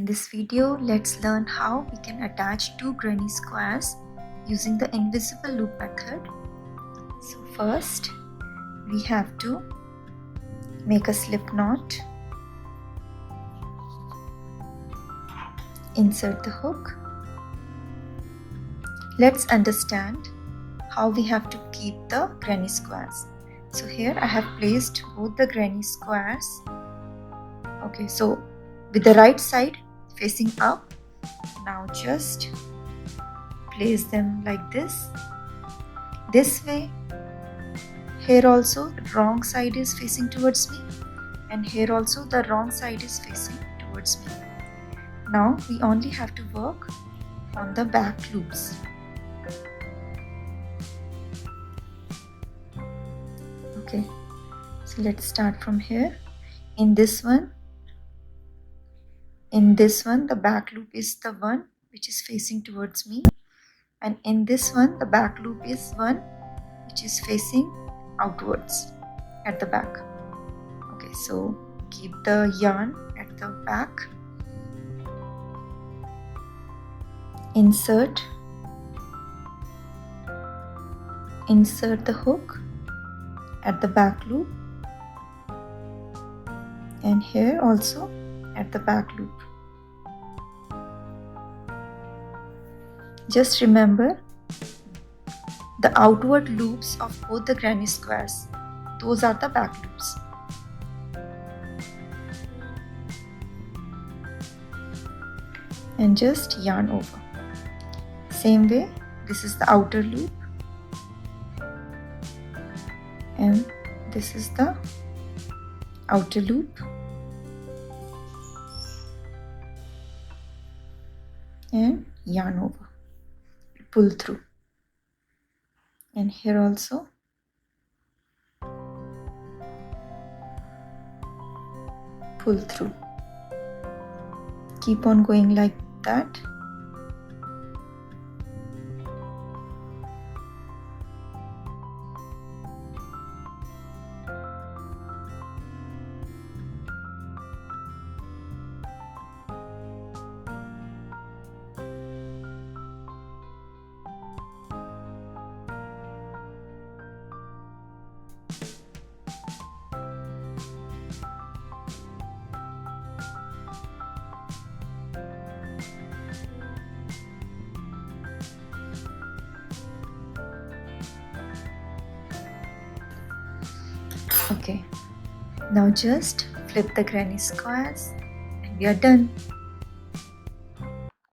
this video, let's learn how we can attach two granny squares using the invisible loop method. So first, we have to make a slip knot, insert the hook. Let's understand how we have to keep the granny squares. So here I have placed both the granny squares. Okay, so with the right side facing up, now just place them like this. This way, here also the wrong side is facing towards me, and here also the wrong side is facing towards me. Now we only have to work on the back loops. Okay, so let's start from here. In this one, the back loop is the one which is facing towards me, and in this one the back loop is one which is facing outwards at the back. Okay, so keep the yarn at the back, insert the hook at the back loop, and here also at the back loop. Just remember the outward loops of both the granny squares, those are the back loops. And just yarn over. Same way, this is the outer loop, and this is the outer loop, and yarn over, pull through, and here also pull through. Keep on going like that. Okay, now just flip the granny squares and we are done.